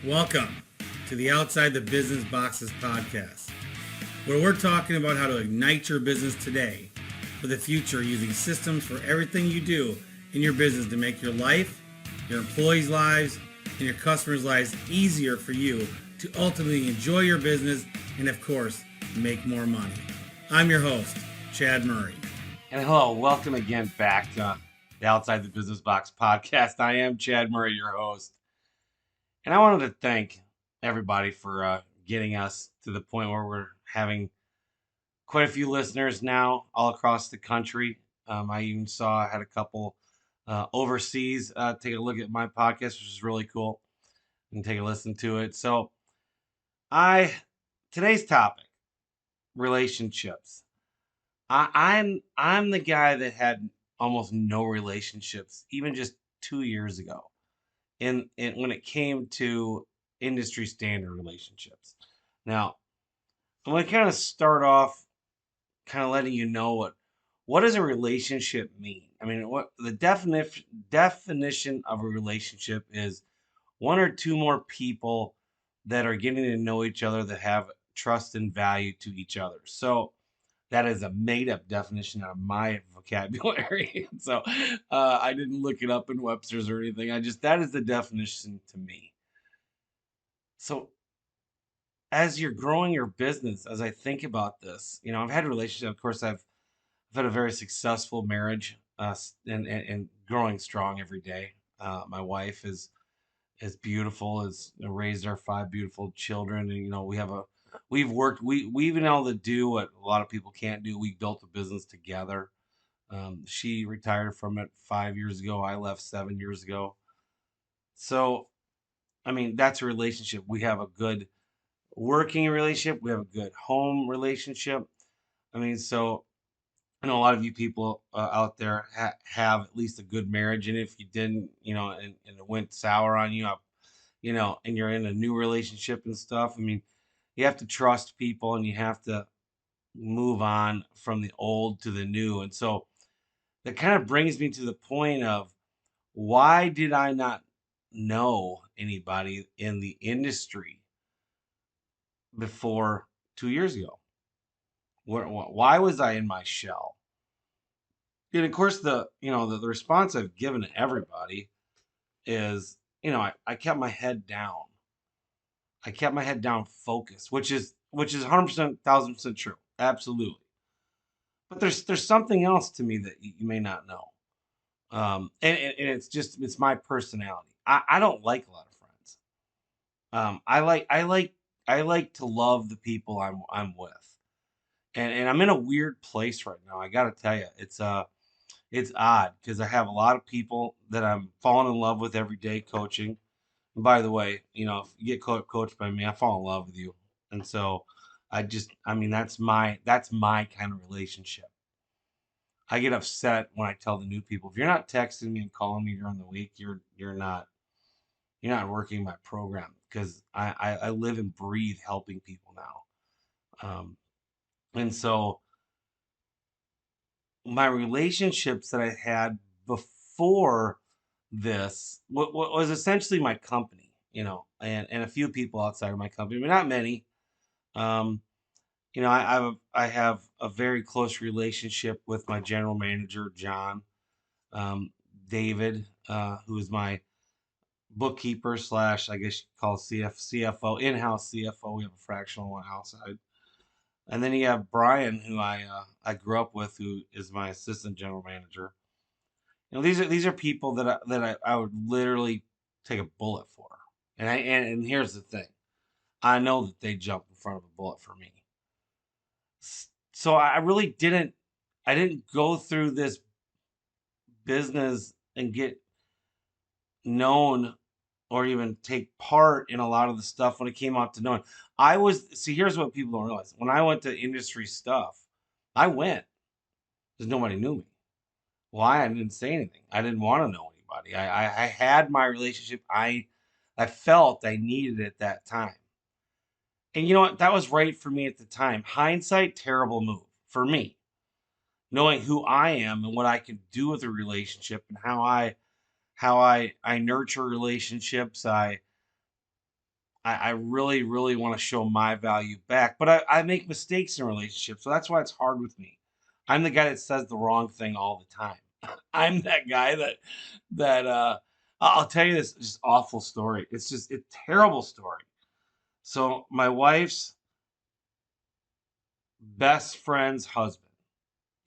Welcome to the Outside the Business Boxes podcast, where we're talking about how to ignite your business today for the future using systems for everything you do in your business to make your life, your employees' lives, and your customers' lives easier for you to ultimately enjoy your business and, of course, make more money. I'm your host, Chad Murray. And hello, welcome again back to the Outside the Business Box podcast. I am Chad Murray, your host. And I wanted to thank everybody for getting us to the point where we're having quite a few listeners now all across the country. I even saw I had a couple overseas take a look at my podcast, which is really cool, and take a listen to it. So today's topic, relationships. I'm the guy that had almost no relationships even just 2 years ago. And when it came to industry standard relationships. Now, I'm going to kind of start off kind of letting you know what does a relationship mean? I mean, what the definition of a relationship is one or two more people that are getting to know each other that have trust and value to each other. So that is a made up definition out of my vocabulary. So I didn't look it up in Webster's or anything. That is the definition to me. So as you're growing your business, as I think about this, I've had relationships. Of course, I've had a very successful marriage and growing strong every day. My wife is beautiful, has raised our 5 beautiful children. And, we've been able to do what a lot of people can't do. We built a business together. She retired from it 5 years ago. I left 7 years ago. So, I mean, that's a relationship. We have a good working relationship. We have a good home relationship. I mean, so I know a lot of you people out there have at least a good marriage. And if you didn't, and it went sour on you, and you're in a new relationship and stuff, I mean, you have to trust people and you have to move on from the old to the new. And so that kind of brings me to the point of why did I not know anybody in the industry before 2 years ago? Why was I in my shell? And of course, the response I've given to everybody is, I kept my head down. I kept my head down, focused, which is 100%, 1,000% true, absolutely. But there's something else to me that you may not know, and it's my personality. I don't like a lot of friends. I like to love the people I'm with, and I'm in a weird place right now. I got to tell you, it's odd because I have a lot of people that I'm falling in love with every day coaching. And by the way, if you get coached by me, I fall in love with you. And so I mean, that's my kind of relationship. I get upset when I tell the new people, if you're not texting me and calling me during the week, you're not working my program because I live and breathe helping people now. And so my relationships that I had before this was essentially my company, and a few people outside of my company, but not many. Um, I have a very close relationship with my general manager, John, um, David, who is my bookkeeper slash, I guess you could call CFO, in-house CFO. We have a fractional one outside. And then you have Brian, who I grew up with, who is my assistant general manager. These are people that I would literally take a bullet for. And here's the thing. I know that they jump in front of a bullet for me. So I didn't go through this business and get known or even take part in a lot of the stuff when it came out to knowing. Here's what people don't realize. When I went to industry stuff, I went because nobody knew me. Why? I didn't say anything. I didn't want to know anybody. I had my relationship I felt I needed at that time. And you know what? That was right for me at the time. Hindsight, terrible move for me. Knowing who I am and what I can do with a relationship and how I nurture relationships. I really, really want to show my value back, but I make mistakes in relationships. So that's why it's hard with me. I'm the guy that says the wrong thing all the time. I'm that guy that I'll tell you this just awful story. It's just a terrible story. So my wife's best friend's husband.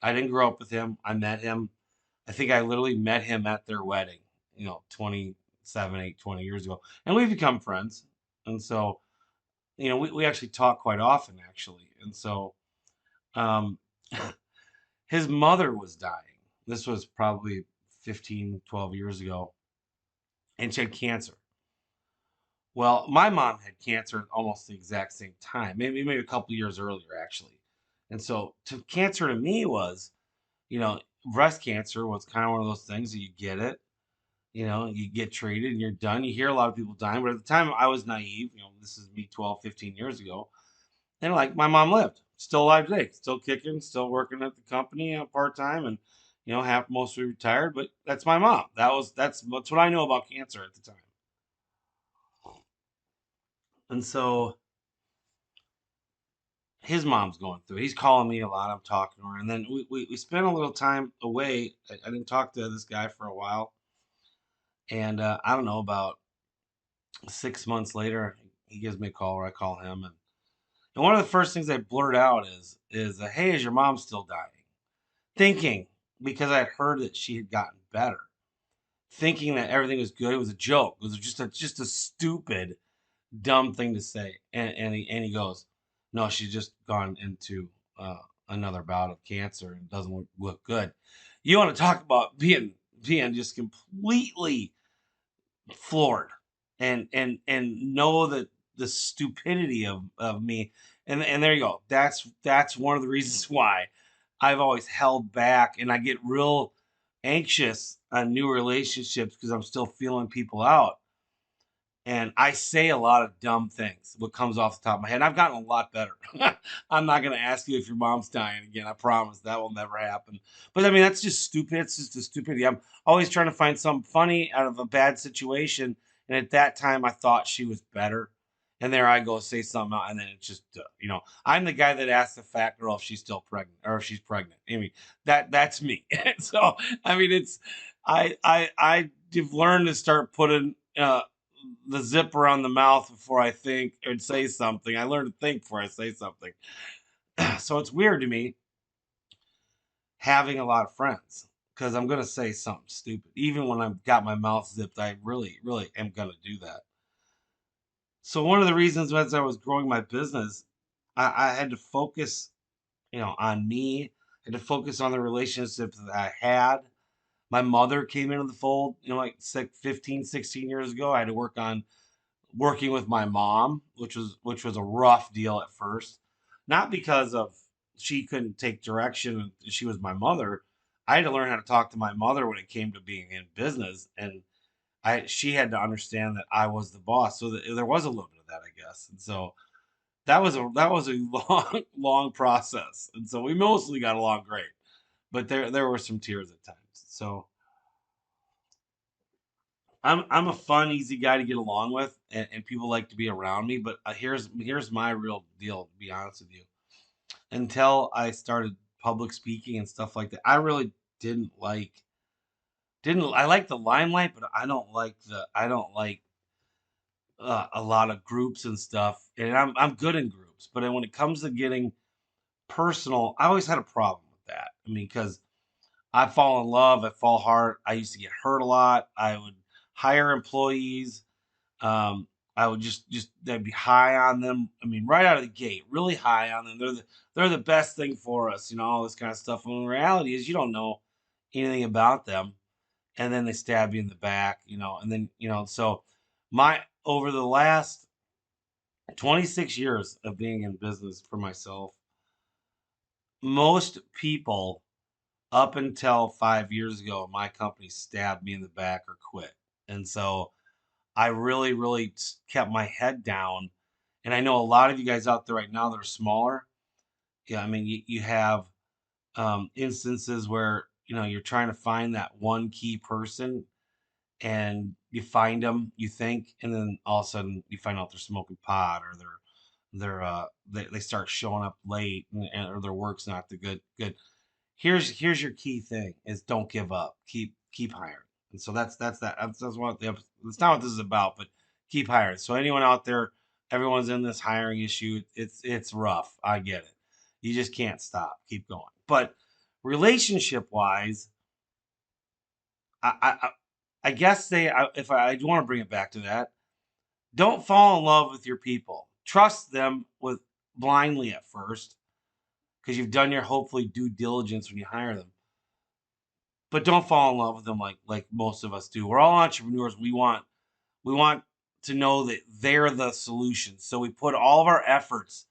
I didn't grow up with him. I met him. I think I literally met him at their wedding, 27, 8, 20 years ago. And we've become friends. And so, we actually talk quite often, actually. And so, um, his mother was dying. This was probably 15, 12 years ago. And she had cancer. Well, my mom had cancer at almost the exact same time, maybe a couple years earlier, actually. And so, cancer to me was, you know, breast cancer was kind of one of those things that you get it, you get treated and you're done. You hear a lot of people dying, but at the time I was naive. This is me 12, 15 years ago. And like my mom lived, still alive today, still kicking, still working at the company part time, and half mostly retired. But that's my mom. That's what I know about cancer at the time. And so his mom's going through. He's calling me a lot. I'm talking to her, and then we spent a little time away. I didn't talk to this guy for a while, and I don't know, about 6 months later, he gives me a call, or I call him, and one of the first things I blurt out is hey, is your mom still dying? Thinking, because I had heard that she had gotten better, thinking that everything was good. It was a joke. It was just a stupid, dumb thing to say. And he goes, no, she's just gone into another bout of cancer and doesn't look good. You want to talk about being just completely floored, and know that the stupidity of me. And there you go. That's one of the reasons why I've always held back, and I get real anxious on new relationships because I'm still feeling people out. And I say a lot of dumb things, what comes off the top of my head. I've gotten a lot better. I'm not going to ask you if your mom's dying again. I promise that will never happen. But I mean, that's just stupid. It's just a stupidity. I'm always trying to find something funny out of a bad situation. And at that time, I thought she was better. And there I go, say something out, and then it's just, I'm the guy that asks the fat girl if she's still pregnant or if she's pregnant. I mean, that's me. So I mean, I've learned to start putting the zipper on the mouth before I think or say something. I learned to think before I say something. So it's weird to me having a lot of friends because I'm going to say something stupid. Even when I've got my mouth zipped, I really, really am going to do that. So one of the reasons as I was growing my business, I had to focus, on me. I had to focus on the relationships that I had. My mother came into the fold, like 15, 16 years ago. I had to work on working with my mom, which was a rough deal at first. Not because of she couldn't take direction and she was my mother. I had to learn how to talk to my mother when it came to being in business, and she had to understand that I was the boss. So there was a little bit of that, I guess. And so that was a long long process. And so we mostly got along great, but there were some tears at times. So I'm a fun, easy guy to get along with, and people like to be around me. But here's my real deal. To be honest with you, until I started public speaking and stuff like that, I really didn't like didn't I like the limelight, but I don't like a lot of groups and stuff. And I'm good in groups, but when it comes to getting personal, I always had a problem with that. I mean, because I fall in love, I fall hard. I used to get hurt a lot. I would hire employees. Um, I would just they'd be high on them. I mean, right out of the gate, really high on them. They're the best thing for us, all this kind of stuff. When the reality is, you don't know anything about them, and then they stab you in the back, and then So my over the last 26 years of being in business for myself, most people up until 5 years ago, my company stabbed me in the back or quit. And so I really, really kept my head down. And I know a lot of you guys out there right now that are smaller. Yeah, I mean, you have instances where, you're trying to find that one key person, and you find them, you think, and then all of a sudden you find out they're smoking pot, or they start showing up late, or their work's not the good. Here's your key thing: is don't give up. Keep hiring. And so that's what that's not what this is about, but keep hiring. So anyone out there, everyone's in this hiring issue. It's rough. I get it. You just can't stop. Keep going. But relationship wise, I I, I guess if I do want to bring it back to that, don't fall in love with your people. Trust them with blindly at first, because you've done your hopefully due diligence when you hire them. But don't fall in love with them like most of us do. We're all entrepreneurs. We want to know that they're the solution. So we put all of our efforts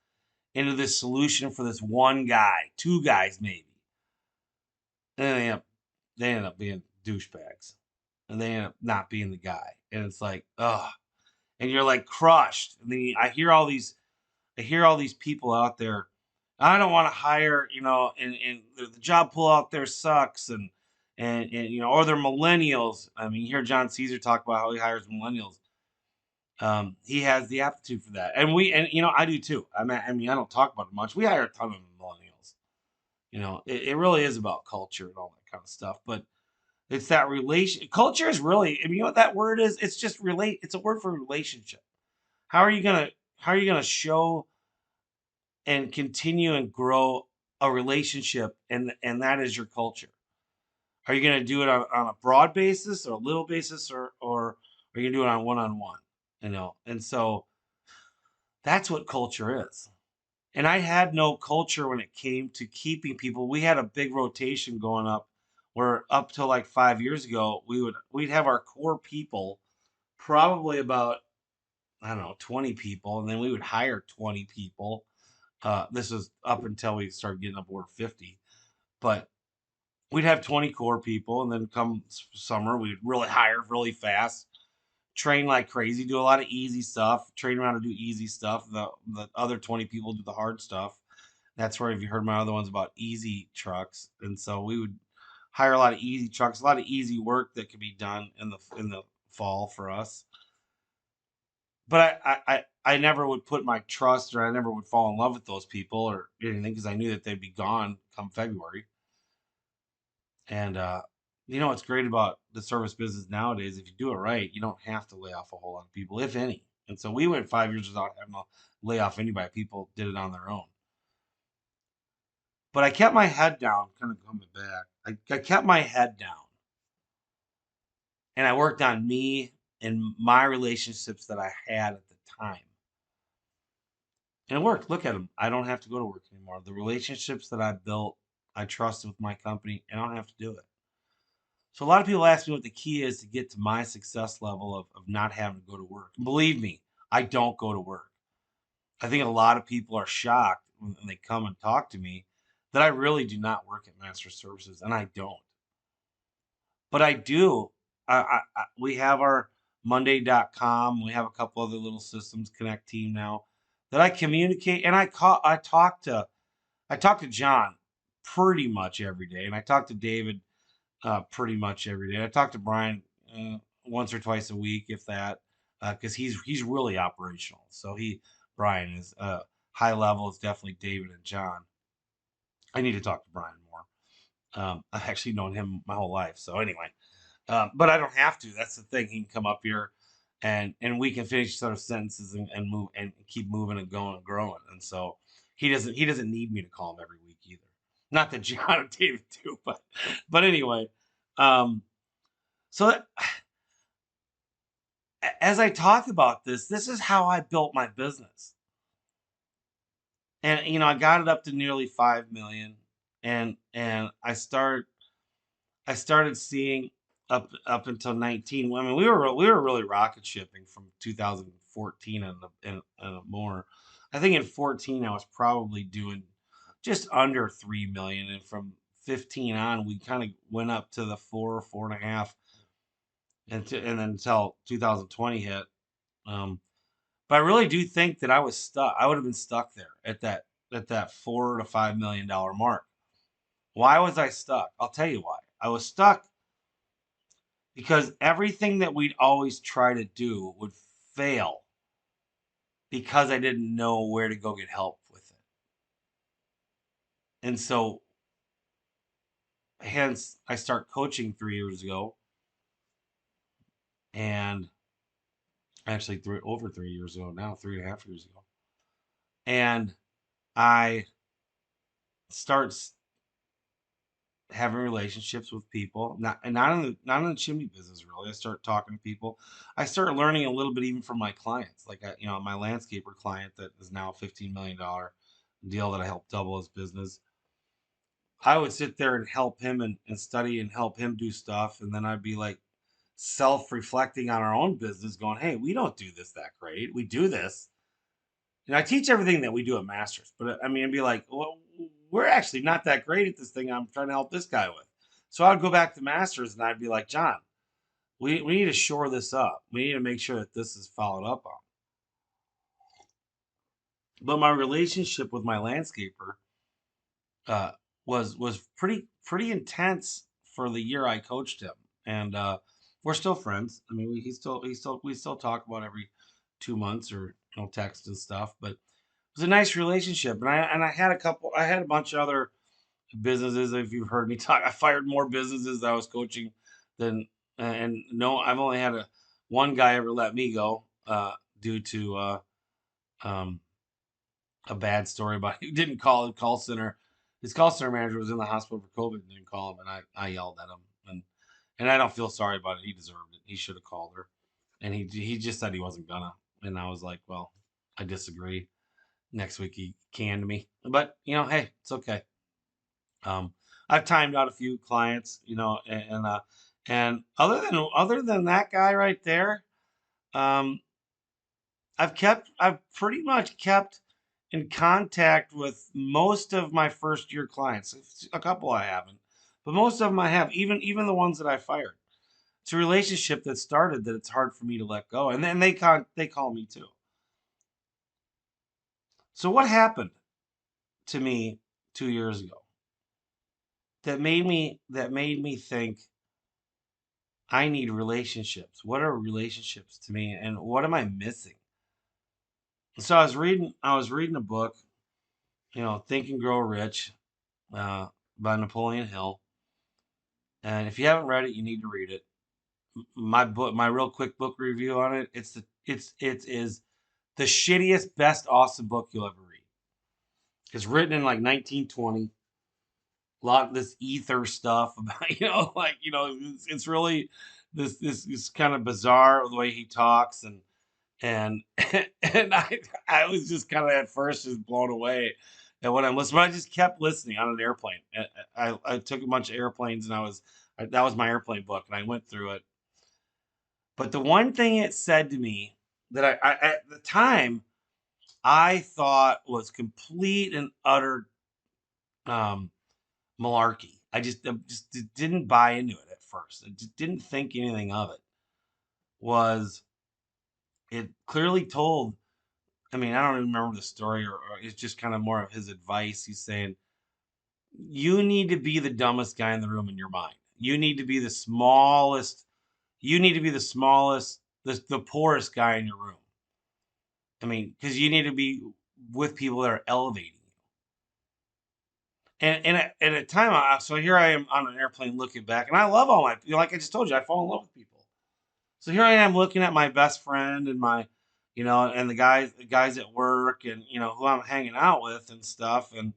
into this solution for this one guy, two guys maybe. And they end up being douchebags. And they end up not being the guy. And it's like, ugh. And you're like crushed. And then I hear all these people out there. I don't want to hire, and the job pool out there sucks, and or they're millennials. I mean, you hear John Caesar talk about how he hires millennials. He has the aptitude for that, and I do too. I don't talk about it much. We hire a ton of millennials. It really is about culture and all that kind of stuff. But it's that relation. Culture is really. I mean, you know what that word is? It's just relate. It's a word for relationship. How are you gonna show and continue and grow a relationship, and that is your culture? Are you going to do it on a broad basis or a little basis, or are you going to do it on one-on-one? And so that's what culture is. And I had no culture when it came to keeping people. We had a big rotation going up, where up till like 5 years ago, we'd have our core people, probably about, I don't know, 20 people, and then we would hire 20 people. This was up until we started getting up over 50. But we'd have 20 core people, and then come summer, we'd really hire really fast, train like crazy, do a lot of easy stuff, train around to do easy stuff. The other 20 people do the hard stuff. That's where, if you heard my other ones about easy trucks. And so we would hire a lot of easy trucks, a lot of easy work that could be done in the fall for us. But I never would put my trust, or I never would fall in love with those people or anything, because I knew that they'd be gone come February. And what's great about the service business nowadays, if you do it right, you don't have to lay off a whole lot of people, if any. And so we went 5 years without having to lay off anybody. People did it on their own. But I kept my head down, kind of coming back. I kept my head down, and I worked on me and my relationships that I had at the time. And it worked. Look at them. I don't have to go to work anymore. The relationships that I built, I trust with my company, and I don't have to do it. So a lot of people ask me what the key is to get to my success level of not having to go to work. And believe me, I don't go to work. I think a lot of people are shocked when they come and talk to me that I really do not work at Master Services, and I don't. But I do. We have our Monday.com. We have a couple other little systems, Connect Team now, that I communicate, and I talk to John pretty much every day, and I talk to David pretty much every day. I talk to Brian once or twice a week, if that, because he's really operational. So Brian is high level. It's definitely David and John. I need to talk to Brian more. I've actually known him my whole life. So anyway, but I don't have to. That's the thing. He can come up here, and we can finish each other's sentences and move and keep moving and going and growing. And so he doesn't need me to call him every week either. Not that John and David do, but anyway. So as I talk about this is how I built my business. And I got it up to nearly 5 million, and I started seeing up until 19. I mean, we were really rocket shipping from 2014 and more. I think in 14 I was probably doing just under 3 million, and from 15 on we kind of went up to the 4.5, and then until 2020 hit. But I really do think that I was stuck. I would have been stuck there at that $4 to $5 million mark. Why was I stuck? I'll tell you why. I was stuck because everything that we'd always try to do would fail because I didn't know where to go get help with it. And so, hence, I start coaching 3 years ago, and actually over 3 years ago now, 3.5 years ago. And I start having relationships with people, not in the chimney business really. I start talking to people. I start learning a little bit even from my clients, like my landscaper client that is now a $15 million deal that I helped double his business. I would sit there and help him and study and help him do stuff, and then I'd be like self-reflecting on our own business, going, "Hey, we don't do this that great. We do this." And I teach everything that we do at Masters, but I mean, it'd be like, well, we're actually not that great at this thing I'm trying to help this guy with. So I'd go back to Masters and I'd be like, John, we need to shore this up. We need to make sure that this is followed up on. But my relationship with my landscaper uh, was pretty intense for the year I coached him, and we're still friends. I mean, we still talk about every 2 months or text and stuff, but it was a nice relationship. And I had I had a bunch of other businesses. If you've heard me talk, I fired more businesses that I was coaching than, and no, I've only had one guy ever let me go due to um, a bad story about he didn't call the call center. His call center manager was in the hospital for COVID and didn't call him, and I yelled at him, and I don't feel sorry about it. He deserved it. He should have called her, and he just said he wasn't gonna, and I was like, well, I disagree. Next week he canned me, but hey, it's okay. Um, I've timed out a few clients, and other than that guy right there, um, I've pretty much kept in contact with most of my first year clients. A couple I haven't, but most of them I have. Even the ones that I fired. It's a relationship that started that it's hard for me to let go, and then they call me too. So what happened to me 2 years ago that made me think I need relationships? What are relationships to me, and what am I missing? So I was reading a book, Think and Grow Rich, by Napoleon Hill. And if you haven't read it, you need to read it. My real quick book review on it, it is the shittiest, best, awesome book you'll ever read. It's written in like 1920. A lot of this ether stuff about, it's really this kind of bizarre the way he talks, and and I was just kind of at first just blown away at what I'm listening. But I just kept listening on an airplane. I took a bunch of airplanes, and that was my airplane book, and I went through it. But the one thing it said to me that I at the time I thought was complete and utter um, malarkey. I just didn't buy into it at first. I just didn't think anything of it. Was it clearly told? I mean, I don't even remember the story, or it's just kind of more of his advice. He's saying, you need to be the dumbest guy in the room in your mind. You need to be the smallest. You need to be the smallest, the poorest guy in your room. I mean, because you need to be with people that are elevating you. And at a time, so here I am on an airplane looking back, and I love all my, like I just told you, I fall in love with people. So here I am looking at my best friend and and the guys at work, and who I'm hanging out with and stuff, and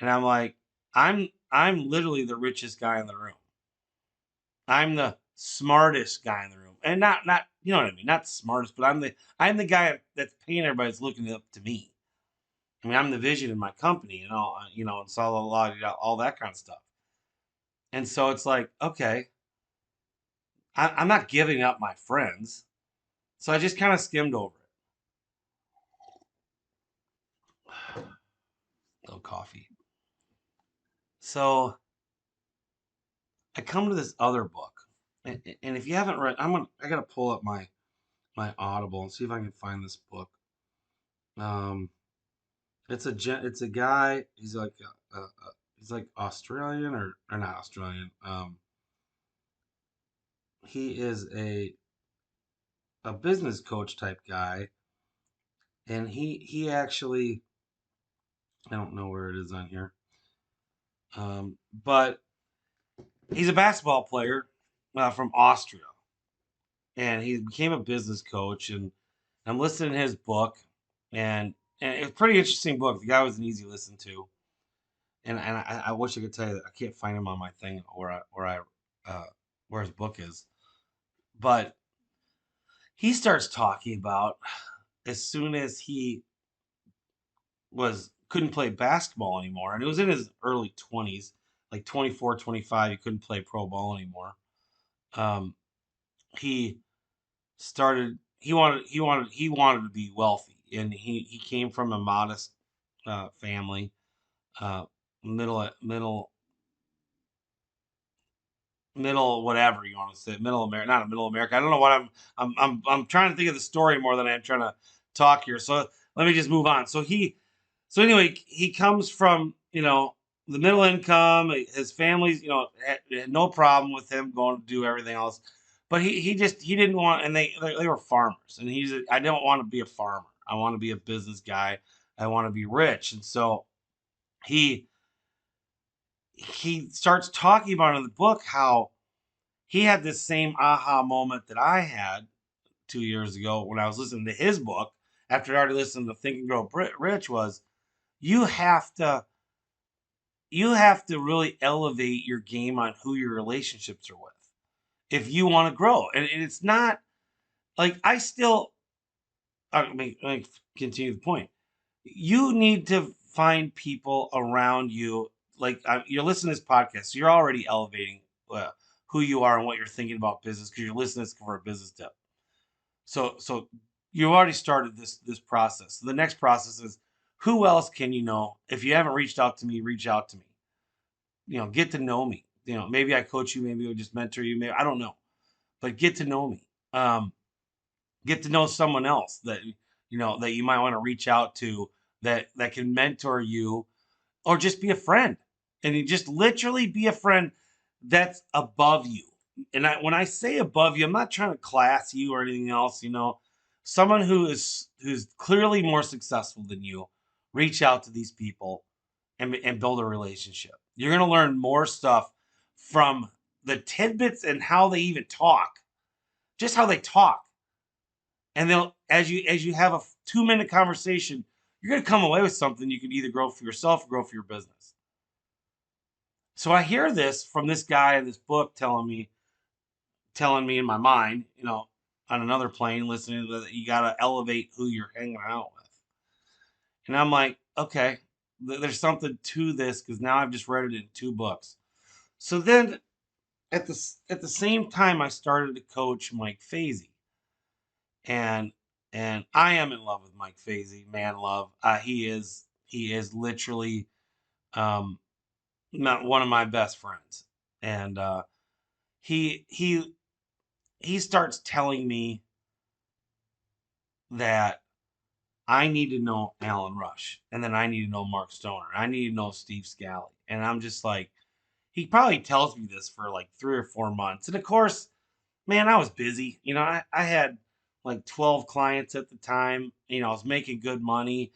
I'm like, I'm literally the richest guy in the room. I'm the smartest guy in the room, and not you know what I mean, not the smartest, but I'm the guy that's paying everybody's looking up to me. I mean, I'm the vision in my company and all, it's all that kind of stuff. And so it's like, okay, I'm not giving up my friends, so I just kind of skimmed over it. Little coffee. So I come to this other book, and if you haven't read, I gotta pull up my Audible and see if I can find this book. Um, it's a guy. He's like Australian or not Australian. he is a business coach type guy, and he actually, I don't know where it is on here, but he's a basketball player from Austria, and he became a business coach. And I'm listening to his book, and it's a pretty interesting book. The guy was an easy listen to, and I wish I could tell you that I can't find him on my thing uh, where his book is, but he starts talking about as soon as he was couldn't play basketball anymore, and it was in his early 20s, like 24, 25. He couldn't play pro ball anymore. um he he wanted to be wealthy, and he came from a modest family, uh middle whatever you want to say, middle America, not a middle America. I don't know what I'm trying to think of the story more than I'm trying to talk here. So let me just move on. So anyway, he comes from, the middle income. His family's, had no problem with him going to do everything else, but he didn't want, and they were farmers, and I don't want to be a farmer. I want to be a business guy. I want to be rich. And so he he starts talking about in the book how he had this same aha moment that I had 2 years ago when I was listening to his book after I already listened to Think and Grow Rich. Was you have to you have to really elevate your game on who your relationships are with if you want to grow. And it's not like let me continue the point. You need to find people around you. Like, you're listening to this podcast, so you're already elevating who you are and what you're thinking about business because you're listening to this for a business tip. So you already started this process. So the next process is, who else can you know? If you haven't reached out to me, reach out to me. Get to know me. Maybe I coach you, maybe I just mentor you, maybe I don't know, but get to know me. Get to know someone else that you might want to reach out to, that can mentor you, or just be a friend. And you just literally be a friend that's above you. And when I say above you, I'm not trying to class you or anything else. Someone who's clearly more successful than you. Reach out to these people and build a relationship. You're going to learn more stuff from the tidbits and how they even talk, just how they talk. And they'll, as you have a 2-minute conversation, you're going to come away with something you can either grow for yourself or grow for your business. So I hear this from this guy in this book telling me in my mind, on another plane, listening to that you got to elevate who you're hanging out with. And I'm like, okay, there's something to this, because now I've just read it in 2 books. So then at the same time, I started to coach Mike Fazy, and I am in love with Mike Fazy, man, love. He is literally um, not one of my best friends, and he he he starts telling me that I need to know Alan Rush, and then I need to know Mark Stoner, I need to know Steve Scally, and I'm just like, he probably tells me this for like 3 or 4 months, and of course, man, I was busy. I had like 12 clients at the time. I was making good money.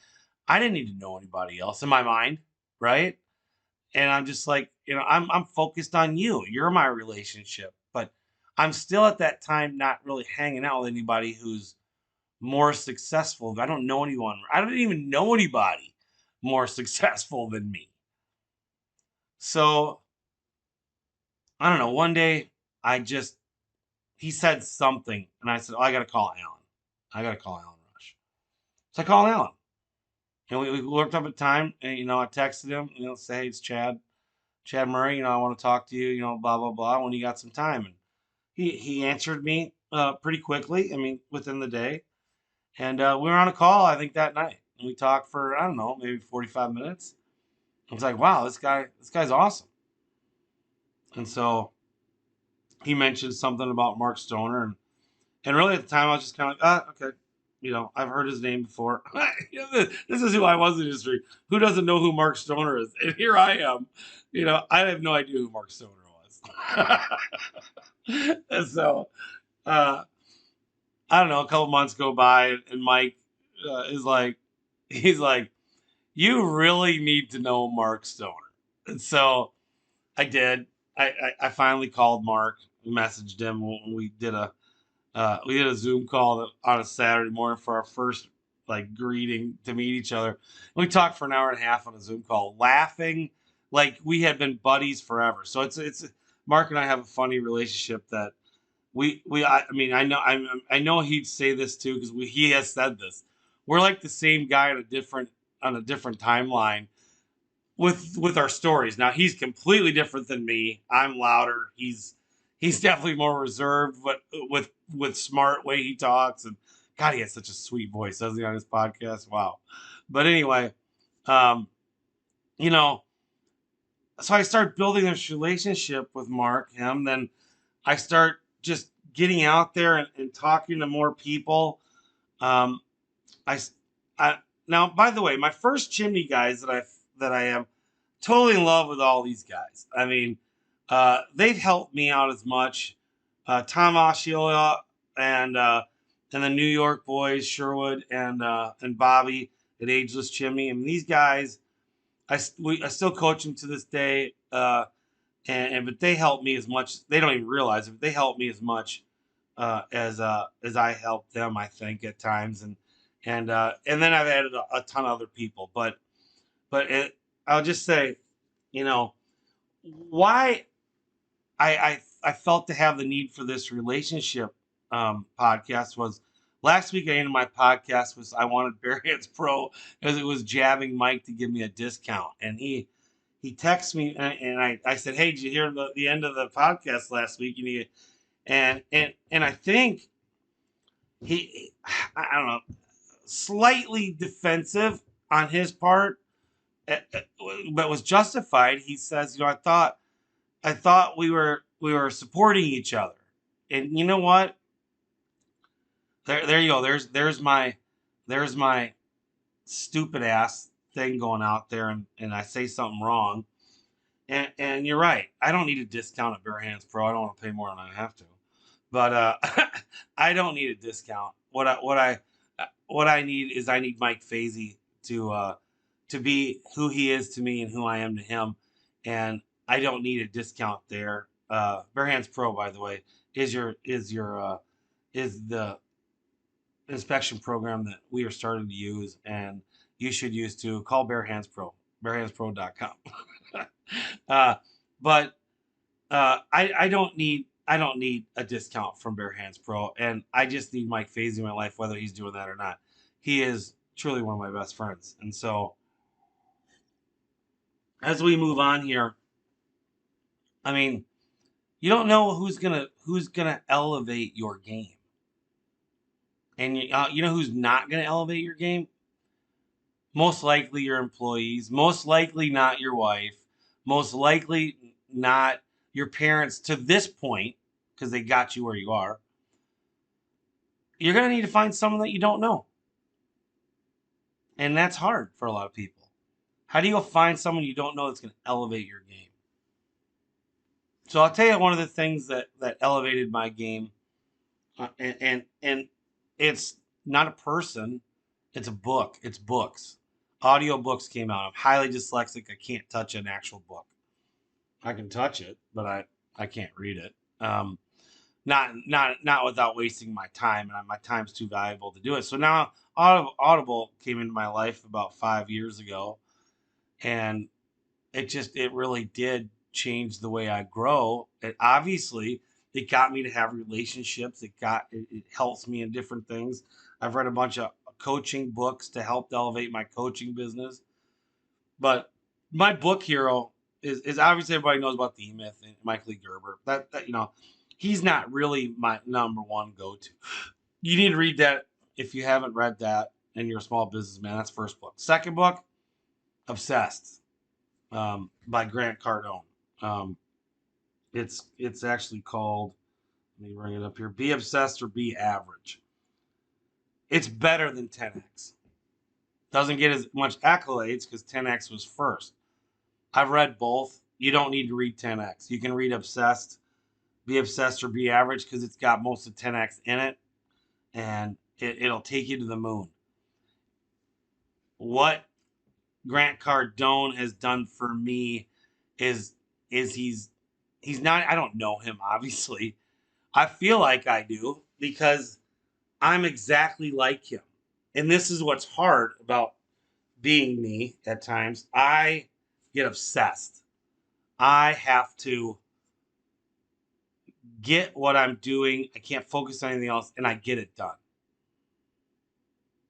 I didn't need to know anybody else in my mind, right? And I'm just like, I'm focused on you. You're my relationship, but I'm still at that time not really hanging out with anybody who's more successful. I don't know anyone. I don't even know anybody more successful than me. So I don't know. One day, I just he said something, and I said, "Oh, I got to call Alan. I got to call Alan Rush." So I called Alan, and we worked up a time. And I texted him, say, "Hey, it's Chad Murray. I want to talk to you. Blah blah blah. When you got some time." And he answered me pretty quickly. I mean, within the day, and we were on a call, I think, that night, and we talked for, I don't know, maybe 45 minutes. I was like, "Wow, this guy's awesome." And so he mentioned something about Mark Stoner, and really at the time I was just kind of like, okay, I've heard his name before. This is who I was in the industry. Who doesn't know who Mark Stoner is? And here I am. I have no idea who Mark Stoner was. And so, uh, I don't know, a couple months go by, and Mike is like, he's like, you really need to know Mark Stoner. And so I did. I finally called Mark, messaged him. We did a Zoom call on a Saturday morning for our first like greeting to meet each other. We talked for an hour and a half on a Zoom call, laughing like we had been buddies forever. So it's Mark and I have a funny relationship that I mean I know he'd say this too because he has said this. We're like the same guy on a different timeline with our stories. Now he's completely different than me. I'm louder. He's definitely more reserved, but with smart way he talks. And God, he has such a sweet voice, doesn't he, on his podcast? Wow. But anyway, um, you know, so I start building this relationship with Mark, him. Then I start just getting out there and talking to more people. Um, I, I now, by the way, my first chimney guys that I am totally in love with all these guys. I mean, they've helped me out as much. Tom Osceola and the New York boys, Sherwood and Bobby at Ageless Chimney. I mean, these guys, I still coach them to this day. But they help me as much. They don't even realize it. But they help me as much as I help them. I think at times, and then I've added a ton of other people. But I'll just say, you know, why I felt to have the need for this relationship podcast was last week. I ended my podcast was I wanted Bare Hands Pro because it was jabbing Mike to give me a discount, and he texted me and I said, hey, did you hear the end of the podcast last week? You need and I think I don't know, slightly defensive on his part, but was justified. He says, I thought we were supporting each other, and you know what? There you go. There's my stupid ass thing going out there, and I say something wrong, and you're right. I don't need a discount at Bare Hands Pro. I don't want to pay more than I have to, but I don't need a discount. What I need is I need Mike Fazy to be who he is to me and who I am to him, and I don't need a discount there. Bare Hands Pro, by the way, is the inspection program that we are starting to use, and you should use too. Call Bare Hands Pro, barehandspro.com. uh, but I don't need a discount from Bare Hands Pro, and I just need Mike Fazy in my life, whether he's doing that or not. He is truly one of my best friends, and so as we move on here, I mean, you don't know who's gonna elevate your game, and you know who's not gonna elevate your game. Most likely your employees. Most likely not your wife. Most likely not your parents to this point because they got you where you are. You're gonna need to find someone that you don't know, and that's hard for a lot of people. How do you go find someone you don't know that's gonna elevate your game? So I'll tell you one of the things that elevated my game, and it's not a person, it's a book. It's books. Audio books came out. I'm highly dyslexic. I can't touch an actual book. I can touch it, but I can't read it. Not without wasting my time, and my time's too valuable to do it. So now Audible came into my life about 5 years ago, and it really did change the way I grow. It obviously it got me to have relationships. It helps me in different things. I've read a bunch of coaching books to help elevate my coaching business. But my book hero is obviously everybody knows about the E-Myth and Michael Lee Gerber. That he's not really my number one go-to. You need to read that if you haven't read that and you're a small businessman. That's first book. Second book, Obsessed, by Grant Cardone. It's actually called, let me bring it up here, Be Obsessed or Be Average. It's better than 10X. Doesn't get as much accolades because 10X was first. I've read both. You don't need to read 10X. You can read Obsessed. Be Obsessed or Be Average because it's got most of 10X in it, and it'll take you to the moon. What Grant Cardone has done for me is he's not, I don't know him obviously. I feel like I do because I'm exactly like him. And this is what's hard about being me at times. I get obsessed. I have to get what I'm doing. I can't focus on anything else, and I get it done.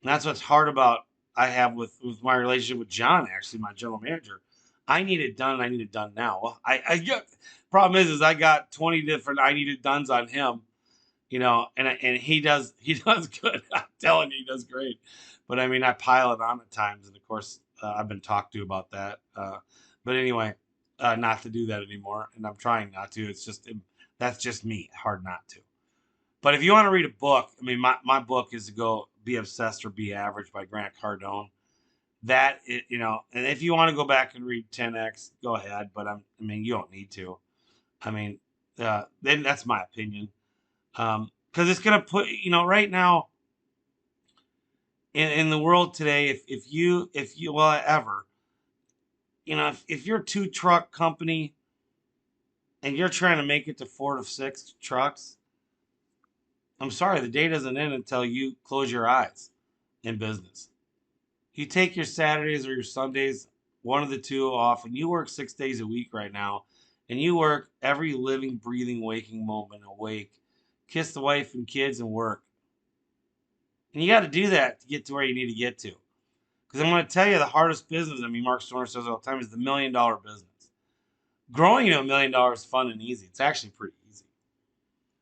And that's what's hard about I have with my relationship with John, actually, my general manager. I need it done, and I need it done now. Well, I get, problem is I got 20 different I need it dones on him, and he does good. I'm telling you, he does great. But I mean, I pile it on at times, and of course, I've been talked to about that. But anyway, not to do that anymore, and I'm trying not to. It's just that's just me. Hard not to. But if you want to read a book, I mean, my book is to go Be Obsessed or Be Average by Grant Cardone. And if you want to go back and read 10X, go ahead. But I mean, you don't need to. I mean, then that's my opinion. Because it's going to put, right now in the world today, if you're a 2-truck company and you're trying to make it to 4 to 6 trucks, I'm sorry, the day doesn't end until you close your eyes in business. You take your Saturdays or your Sundays, one of the two off, and you work 6 days a week right now, and you work every living, breathing, waking moment awake. Kiss the wife and kids and work. And you got to do that to get to where you need to get to. Because I'm going to tell you the hardest business, I mean, Mark Stoner says all the time, is the $1 million business. Growing to $1 million is fun and easy. It's actually pretty easy.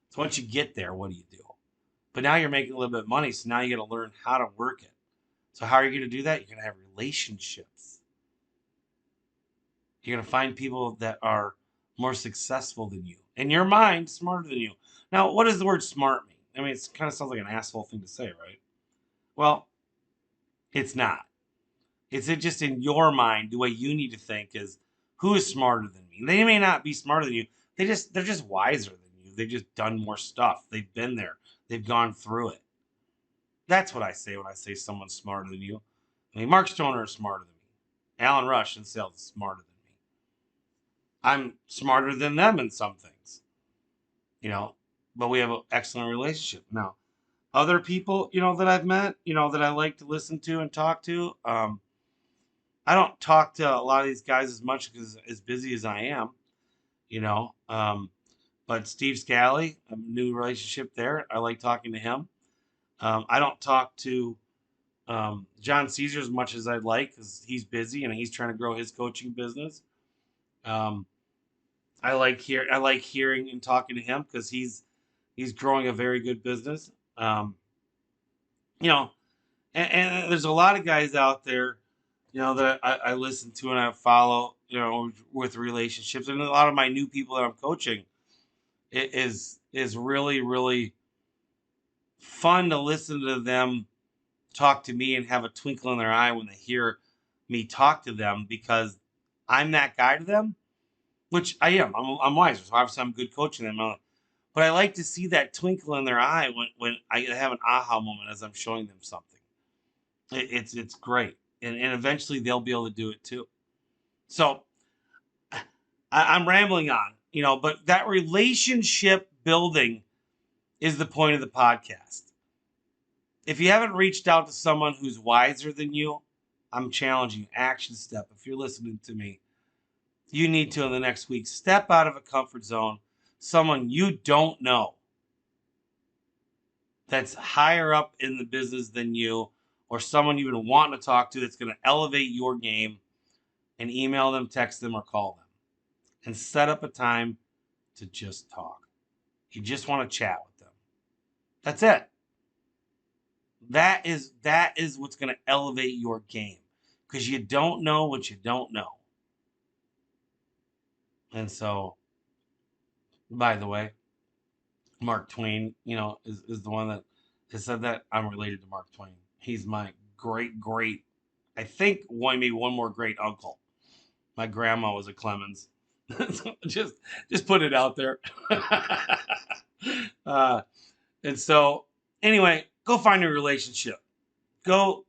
So once you get there, what do you do? But now you're making a little bit of money, so now you got to learn how to work it. So how are you going to do that? You're going to have relationships. You're going to find people that are more successful than you. In your mind, smarter than you. Now, what does the word smart mean? I mean, it kind of sounds like an asshole thing to say, right? Well, it's not. It's just in your mind, the way you need to think is, who is smarter than me? They may not be smarter than you. They're just wiser than you. They've just done more stuff. They've been there. They've gone through it. That's what I say when I say someone's smarter than you. I mean, Mark Stoner is smarter than me. Alan Rush in sales is smarter than me. I'm smarter than them in some things, but we have an excellent relationship. Now, other people, that I've met, that I like to listen to and talk to, I don't talk to a lot of these guys as much because as busy as I am, but Steve Scally, a new relationship there. I like talking to him. I don't talk to John Caesar as much as I'd like because he's busy and he's trying to grow his coaching business. I like hearing and talking to him because he's growing a very good business. And there's a lot of guys out there, that I listen to and I follow, with relationships, and a lot of my new people that I'm coaching, it is really, really fun to listen to them talk to me and have a twinkle in their eye when they hear me talk to them because I'm that guy to them, which I am. I'm wiser, so obviously I'm good coaching them. But I like to see that twinkle in their eye when I have an aha moment as I'm showing them something. It's great, and eventually they'll be able to do it too. So I'm rambling on, but that relationship building is the point of the podcast. If you haven't reached out to someone who's wiser than you, I'm challenging you. Action step. If you're listening to me, you need to in the next week step out of a comfort zone. Someone you don't know that's higher up in the business than you, or someone you've been wanting to talk to that's going to elevate your game, and email them, text them, or call them. And set up a time to just talk. You just want to chat with them. That's it. That is what's going to elevate your game. Because you don't know what you don't know. And so, by the way, Mark Twain, is the one that has said that. I'm related to Mark Twain. He's my great, I think maybe one more great uncle. My grandma was a Clemens. just put it out there. uh, and so anyway, go find a relationship. Go.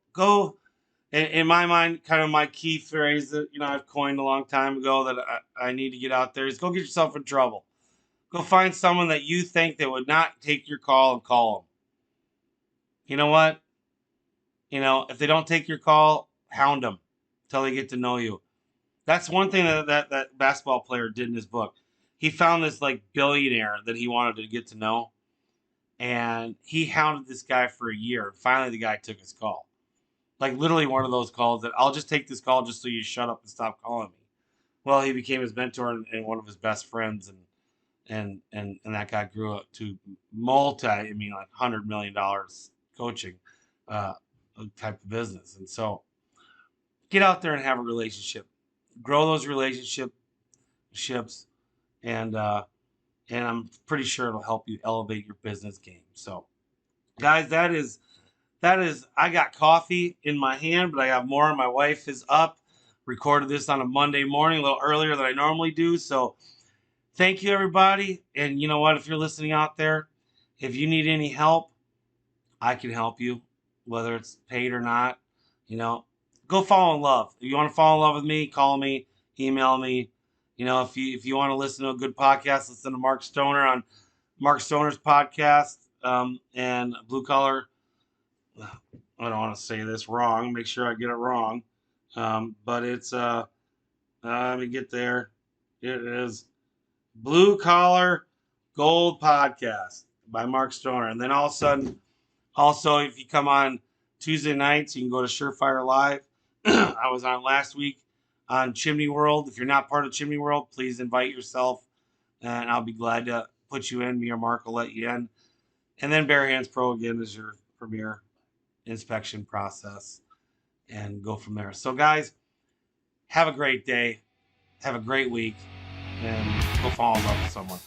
In my mind, kind of my key phrase that I've coined a long time ago that I need to get out there is go get yourself in trouble. Go find someone that you think that would not take your call and call them. You know what? If they don't take your call, hound them until they get to know you. That's one thing that basketball player did in his book. He found this like billionaire that he wanted to get to know, and he hounded this guy for a year. Finally, the guy took his call. Like literally one of those calls that I'll just take this call just so you shut up and stop calling me. Well, he became his mentor and one of his best friends, and that guy grew up to like $100 million coaching type of business. And so get out there and have a relationship, grow those relationships, and I'm pretty sure it'll help you elevate your business game. So guys, that is I got coffee in my hand, but I have more. My wife is up, recorded this on a Monday morning, a little earlier than I normally do. So thank you, everybody. And you know what? If you're listening out there, if you need any help, I can help you, whether it's paid or not. Go fall in love. If you want to fall in love with me, call me, email me. If you want to listen to a good podcast, listen to Mark Stoner on Mark Stoner's podcast and Blue Collar. I don't want to say this wrong. Make sure I get it wrong. But it's let me get there. It is Blue Collar Gold Podcast by Mark Stoner. And then all of a sudden, also, if you come on Tuesday nights, you can go to Surefire Live. I was on last week on Chimney World. If you're not part of Chimney World, please invite yourself, and I'll be glad to put you in. Me or Mark will let you in. And then Bare Hands Pro again is your premier inspection process, and go from there. So guys, have a great day, have a great week, and go fall in love with someone.